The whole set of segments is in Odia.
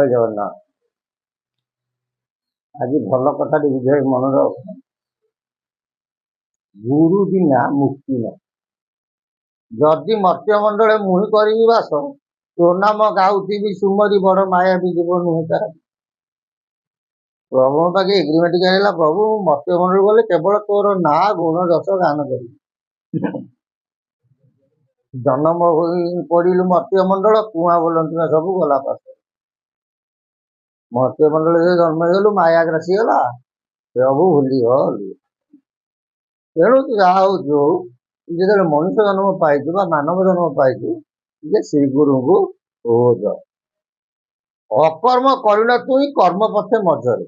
ଜୟ ଜଗନ୍ନାଥ। ଆଜି ଭଲ କଥାଟି ବୁଝେଇ ମନରେ ଗୁରୁ ବିନା ମୁକ୍ତି ନାହିଁ। ଯଦି ମର୍ତ୍ତ୍ୟମଣ୍ଡଳେ ମୁହିଁ କରିବି ବାସ, ତୋ ନାମ ଗାଉଥିବି ସୁମରି ବଡ ମାୟାବୀ ଜୀବ ନୁହେଁ ତାର। ପ୍ରଭୁଙ୍କ ପାଖେ ଏଗ୍ରିମେଣ୍ଟ ହେଲା, ପ୍ରଭୁ ମୁଁ ମର୍ତ୍ତ୍ୟମଣ୍ଡଳ ଗଲେ କେବଳ ତୋର ନାଁ ଗୁଣ ଯଶ ଗାନ କରିବି। ଜନ୍ମ ପଡିଲୁ ମର୍ତ୍ତ୍ୟମଣ୍ଡଳ, କୁଆ ବୋଲନ୍ତି ନା ସବୁ ଗଲା ପାଶ। ମର୍ତ୍ତ୍ୟମଣ୍ଡଳରେ ଜନ୍ମ ହେଇଗଲୁ, ମାୟା ଗ୍ରାସୀ ଗଲା, ପ୍ରଭୁ ଭୁଲିଗଲୁ। ତେଣୁ ଯାହା ହଉଛି ହଉ, ଯେତେବେଳେ ମଣିଷ ଜନ୍ମ ପାଇଛୁ ବା ମାନବ ଜନ୍ମ ପାଇଛୁ, ଯେ ଶ୍ରୀଗୁରୁଙ୍କୁ ଖୋଜ। ଅକର୍ମ କରିନ ତୁଇ କର୍ମ ପଥେ ମଜରେ।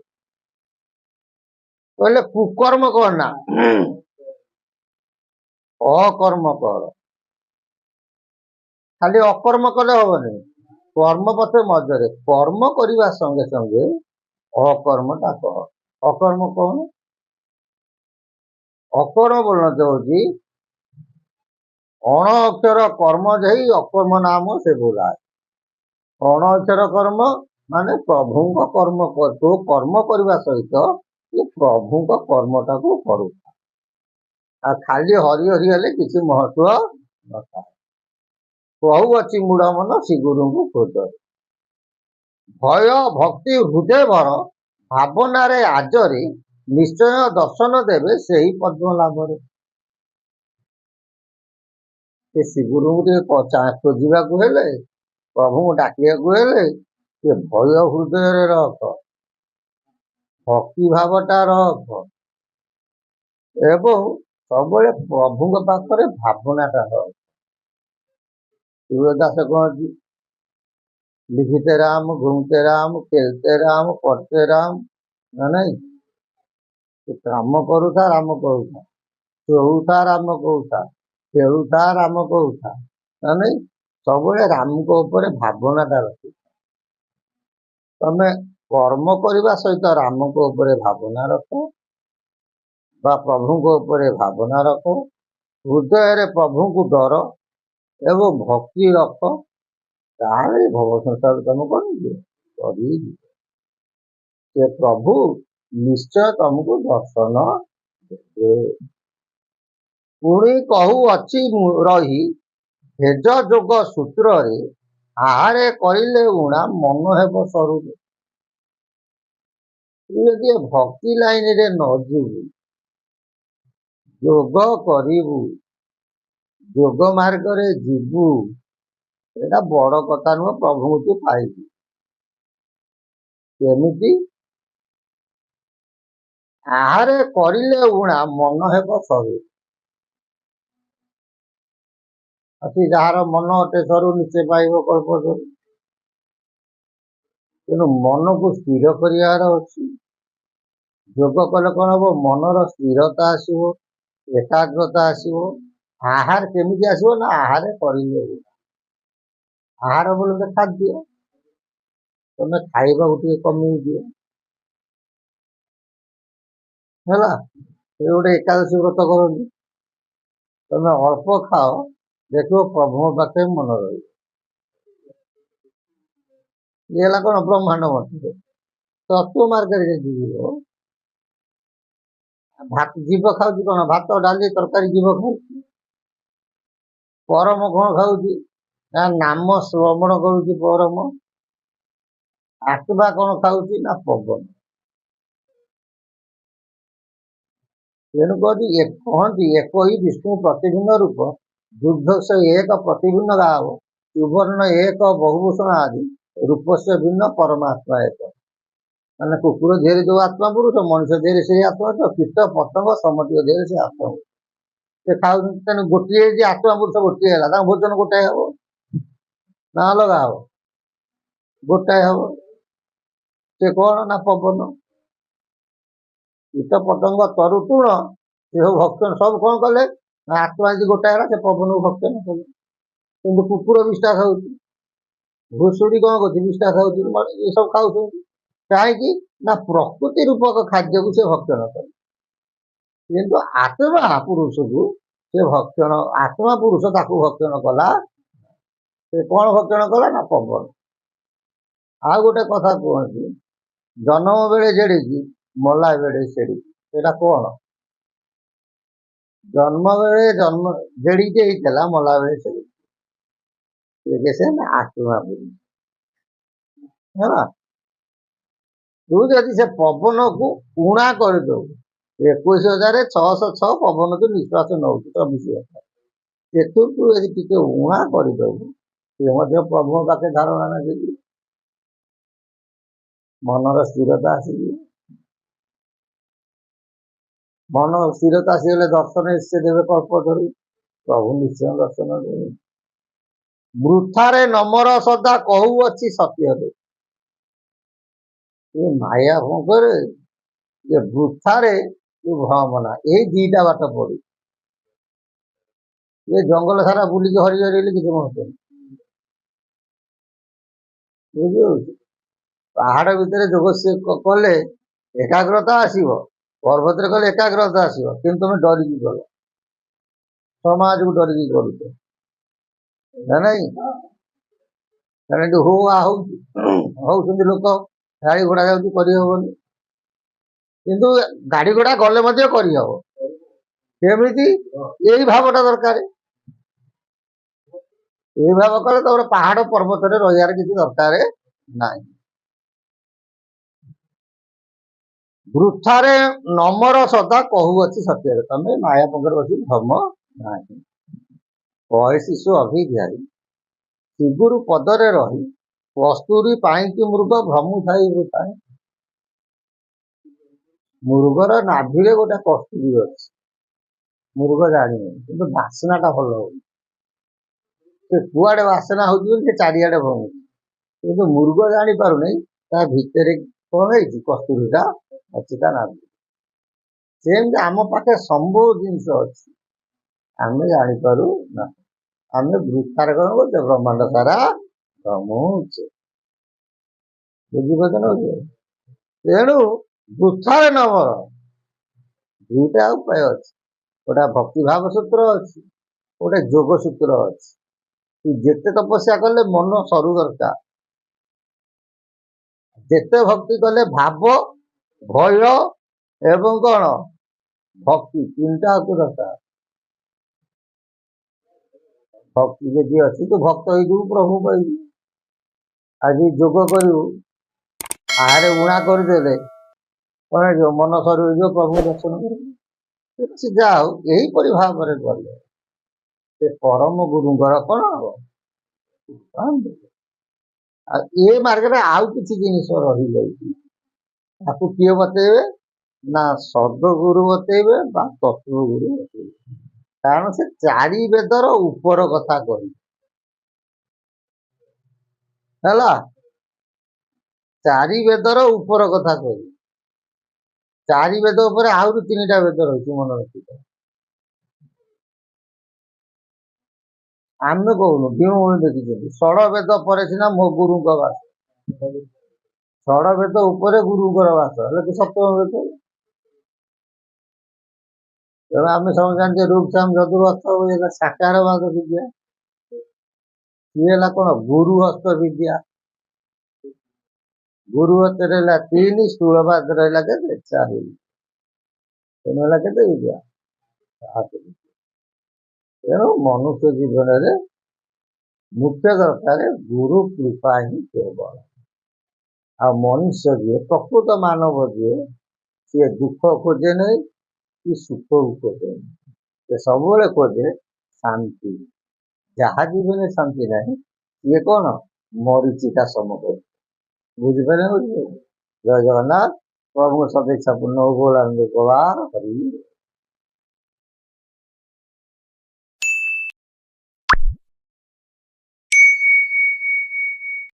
କହିଲେ କୁକର୍ମ କର ନା, ଅକର୍ମ କର। ଖାଲି ଅକର୍ମ କଲେ ହବନି, କର୍ମ ପଥେ ମଜରେ। କର୍ମ କରିବା ସଙ୍ଗେ ସଙ୍ଗେ ଅକର୍ମଟା କର। ଅକର୍ମ କଣ? ଅକର୍ମ ବୋଲନ୍ତି ହଉଛି ଅଣ ଅକ୍ଷର କର୍ମ ଯାଇ ଅକର୍ମ ନାମ ସେ ବୋଲାଏ। ଅଣ ଅକ୍ଷର କର୍ମ ମାନେ ପ୍ରଭୁଙ୍କ କର୍ମ। ତୁ କର୍ମ କରିବା ସହିତ ପ୍ରଭୁଙ୍କ କର୍ମଟାକୁ କରୁଥା। ଆଉ ଖାଲି ହରି ହରି ହେଲେ କିଛି ମହତ୍ଵ ନଥାଏ। କହୁଅଛି ମୂଳ ମନ ଶ୍ରୀଗୁରୁଙ୍କୁ ଖୋଜ। ଭୟ ଭକ୍ତି ହୃଦୟ ଭର, ଭାବନାରେ ଆଜରେ ନିଶ୍ଚୟ ଦର୍ଶନ ଦେବେ ସେହି ପଦ୍ମ ଲାଭରେ। ସେ ଶ୍ରୀଗୁରୁଙ୍କୁ ଟିକେ ଖୋଜିବାକୁ ହେଲେ, ପ୍ରଭୁଙ୍କୁ ଡାକିବାକୁ ହେଲେ ସେ ଭୟ ହୃଦୟରେ ରଖ, ଭକ୍ତି ଭାବଟା ରଖ, ଏବଂ ସବୁବେଳେ ପ୍ରଭୁଙ୍କ ପାଖରେ ଭାବନାଟା ରଖ। ତୁଳଦାସ କହନ୍ତି, लिखते राम घूमते राम खेलते राम पढ़ते राम। ना नहीं, काम करूथा राम कहूथा, शोऊथा राम कहूथा, खेलुथा राम कहूथा। ना नहीं, सब राम को ऊपर भावनाटा रखी तमें कर्म करने सहित राम को ऊपर भावना रख बा प्रभु को ऊपर भावना रख। हृदय प्रभु को डर एवं भक्ति रख, ताले भव संसार तुम कर प्रभु निश्चय तुमको दर्शन देवे। पुणी कहू अच्छी रही भेज जोग सूत्र रे, आहारे करिले उणा मन हेब सरू। यदि भक्ति लाइन रे न जीवु, जोग करिबु, जोग मार्ग रे जीवु, एटा बड़ कथा नुह। प्रभु तू पाइबु केमिति? आहारे करिले उणा मन हेब सरू। अति जार मन अटे सरू निश्चय पाइब कल्प सरू। तेणु मन को स्थिर कर जोग कले कौन हम, मनर स्थिरता आसो, एकाग्रता आसो। आहार केमिति आसो ना, आहार करिले आहार बोलते खाद्य। तुम खाइबा गोटे कमी दियो है, गोटे एकादशी व्रत करती, तुम अल्प खाओ, देखो प्रभु पाखे मन रही। ये कौन ब्रह्मांड मत तत्व मार्ग भात जीव खाऊ कौन, भात डाली तरकारी जीव खाऊ। परम कौन खाऊ ना, नाम श्रवण करुच्ची परम। आत्मा कौन खाऊ ना, पवन। तेणु कहती एक ही विष्णु प्रतिभिन्न रूप, दुग्ध से एक प्रतिभिन्न गाव, सुवर्ण एक बहुभूषण आदि, रूप से भिन्न परमात्मा एक। मैंने कुकुर धीरे जो आत्मा पुरुष, मनुष्य धीरे से आत्मा, तो कीट पतंग समति धीरे से आत्मा से खाऊ। तेणु गोटे आत्मा पुरुष गोटे है, भोजन गोटाए हम ना अलग हम, गोटाए हम। से कौन ना पवन। कीट पतंग तरु तृण से सब भक्षण सब कौन कले, आत्मा यदि गोटाए है से पवन को भक्षण कले। किंतु कुकुर विष्टा खाऊ, घुषुड़ी कौन कर विष्टा खाऊ, ये सब खाऊ कहीं ना प्रकृति रूपक खाद्य को से भक्षण करे। किंतु आत्मा पुरुष को से भक्षण, आत्मा पुरुष ताकू भक्षण कला, से कौन भक्षण कला ना पवन। ଆଉ ଗୋଟେ କଥା କୁହନ୍ତି, ଜନ୍ମ ବେଳେ ଜେଡ଼ିକି ମଲା ବେଳେ ସେଡ଼ିକି। ସେଇଟା କଣ? ଜନ୍ମ ବେଳେ ଜେଡ଼ିକି ହେଇଥିଲା, ମଲା ବେଳେ ସେଡ଼ିକି। ସେ ଆତ୍ମା ବୋଲି ହେଲା। ତୁ ଯଦି ସେ ପବନକୁ ଉଣା କରିଦଉ, 21,606 ପବନ ତୁ ନିଶ୍ୱାସ ନଉଛୁ 24 ଘଣ୍ଟା, ସେଥିରୁ ତୁ ଯଦି ଟିକେ ଉଣା କରିଦବୁ, ସେ ମଧ୍ୟ ପ୍ରଭୁଙ୍କ ପାଖେ ଧାରଣା ନେଇକି ମନର ସ୍ଥିରତା ଆସିଯିବ। ମନ ସ୍ଥିରତା ଆସିଗଲେ ଦର୍ଶନ ନିଶ୍ଚୟ ଦେବେ, କଳ୍ପ ଧରି ପ୍ରଭୁ ନିଶ୍ଚୟ ଦର୍ଶନ ଦେବେ। ବୃଥାରେ ନମର ସଦା କହୁଅଛି ସତ୍ୟରେ। ଏ ମାୟା ଭଙ୍ଗରେ ଯେ ବୃଥାରେ ତୁ ଭ୍ରମନା, ଏଇ ଦିଟା ବାଟ ପଡୁ। ଏ ଜଙ୍ଗଲ ସାରା ବୁଲିକି ହରି ହରିଲେ କିଛି ମହତ୍ଵ ବୁଝିପାରୁଛୁ। ପାହାଡ ଭିତରେ ଯୋଗ କଲେ ଏକାଗ୍ରତା ଆସିବ, ପର୍ବତରେ କଲେ ଏକାଗ୍ରତା ଆସିବ, କିନ୍ତୁ ତମେ ଡରିକି କଲ, ସମାଜକୁ ଡରିକି କରୁଛ ନା ନାଇଁ। କାରଣ ଏଠି ହୋ ଆ ହଉଛନ୍ତି ଲୋକ, ଗାଡି ଘୋଡା ଯାଉଛି, କରିହବନି। କିନ୍ତୁ ଗାଡି ଘୋଡା ଗଲେ ମଧ୍ୟ କରିହବ। କେମିତି? ଏଇ ଭାବଟା ଦରକାର। ଏଇ ଭାବ କଲେ ତମର ପାହାଡ ପର୍ବତରେ ରହିବାର କିଛି ଦରକାର ନାହିଁ। ବୃଥାରେ ନମର ସଦା କହୁଅଛି ସତ୍ୟରେ। ତମେ ମାୟା ପଙ୍କରେ ବସି ଧର୍ମ ନାହିଁ। କହେ ଶିଶୁ ଅଭିଧ୍ୟାୟୀ, ଶିଗୁରୁ ପଦରେ ରହି କସ୍ତୁରୀ ପାଇଁକି ମୃଗ ଭ୍ରମୁଥାଇ ବୃଥାଏ। ମୃଗର ନାଭିରେ ଗୋଟେ କସ୍ତୁରୀ ଅଛି, ମୃଗ ଜାଣିନି, କିନ୍ତୁ ବାସ୍ନାଟା ଭଲ ହଉଛି। ସେ କୁଆଡେ ବାସ୍ନା ହଉଛି ବୋଲି ସେ ଚାରିଆଡେ ଭ୍ରମୁଛି, କିନ୍ତୁ ମୃଗ ଜାଣିପାରୁନି ତା ଭିତରେ କଣ ହେଇଛି, କସ୍ତୁରୀଟା ଅଛି ତା ନାଭି। ସେମିତି ଆମ ପାଖେ ସବୁ ଜିନିଷ ଅଛି, ଆମେ ଜାଣିପାରୁ ନା। ଆମେ ବୃଥାରେ କଣ କରୁଛେ, ବ୍ରହ୍ମାଣ୍ଡ ସାରା ଭ୍ରମୁଛେ। ବୁଝିପାରୁଛ ନା? ତେଣୁ ବୃଥାରେ ନମର ଦୁଇଟା ଉପାୟ ଅଛି, ଗୋଟେ ଭକ୍ତିଭାବ ସୂତ୍ର ଅଛି, ଗୋଟେ ଯୋଗ ସୂତ୍ର ଅଛି। ତୁ ଯେତେ ତପସ୍ୟା କଲେ ମନ ସରୁ ଦରକାର, ଯେତେ ଭକ୍ତି କଲେ ଭାବ, ଭୟ ଏବଂ କଣ ଭକ୍ତି, ତିନିଟା ଆକୁ ଦରକାର। ଭକ୍ତି ଯଦି ଅଛି ତୁ ଭକ୍ତ ହେଇଯିବୁ, ପ୍ରଭୁ ପାଇଯିବୁ। ଆଜି ଯୋଗ କରିବୁ, ଆହାରେ ଉଣା କରିଦେଲେ କଣ ହେଇଯିବ, ମନ ସରୁ ହେଇଯିବ, ପ୍ରଭୁ ଦର୍ଶନ କରିବୁ। ସେ ଯା ହଉ, ଏହିପରି ଭାବରେ ଗଲେ ସେ ପରମ ଗୁରୁଙ୍କର କଣ ହବ। ଆଉ ଏ ମାର୍ଗରେ ଆଉ କିଛି ଜିନିଷ ରହିଯାଇଛି, ତାକୁ କିଏ ବତେଇବେ ନା ସଦଗୁରୁ ବତେଇବେ ବା ତତ୍ଵଗୁରୁ ବତେଇବେ। କାରଣ ସେ ଚାରି ବେଦର ଉପର କଥା କହିବେ ହେଲା। ଚାରି ବେଦର ଉପର କଥା କହିବେ। ଚାରି ବେଦ ଉପରେ ଆହୁରି 3ଟା ବେଦ ରହିଛି, ମନେ ରଖିଥା। ଆମେ କହୁନୁ, ଭୀମଭୂମି ଦେଖିଛନ୍ତି, ଷଡ଼ ବେଦ ପରେ ସିନା ମୋ ଗୁରୁଙ୍କ ବାସ। ଷଡ଼ ବେଦ ଉପରେ ଗୁରୁଙ୍କର ବାସ, ହେଲେ କି ସପ୍ତମ ବେଦ। ତେଣୁ ଆମେ ସବୁ ଜାଣିଛେ ରୂପସାମ ଯଦୁରଥ ସାକାରବାଦ ବିଦ୍ୟା, ସିଏ ହେଲା କଣ, ଗୁରୁ ହସ୍ତ ବିଦ୍ୟା। ଗୁରୁ ହସ୍ତରେ ହେଲା 3, ସ୍ଥୂଳବାଦ ରହିଲା କେତେ, 4। ତେଣୁ ହେଲା କେତେ ବିଦ୍ୟା, 7। ତେଣୁ ମନୁଷ୍ୟ ଜୀବନରେ ମୁଖ୍ୟ ଦରକାର ଗୁରୁ କୃପା ହିଁ କେବଳ। ଆଉ ମନୁଷ୍ୟ ଯିଏ ପ୍ରକୃତ ମାନବ ଯିଏ, ସିଏ ଦୁଃଖ ଖୋଜେ ନାହିଁ କି ସୁଖକୁ ଖୋଜେ ନାହିଁ, ସେ ସବୁବେଳେ ଖୋଜେ ଶାନ୍ତି। ଯାହା ଜୀବନରେ ଶାନ୍ତି ନାହିଁ, ସିଏ କଣ ମରିଚିକା ସମକକ୍ଷ। ବୁଝିପାରିଲେ? ଜୟ ଜଗନ୍ନାଥ। ପ୍ରଭୁଙ୍କ ସଦିଚ୍ଛା ପୂର୍ଣ୍ଣ ହଉ।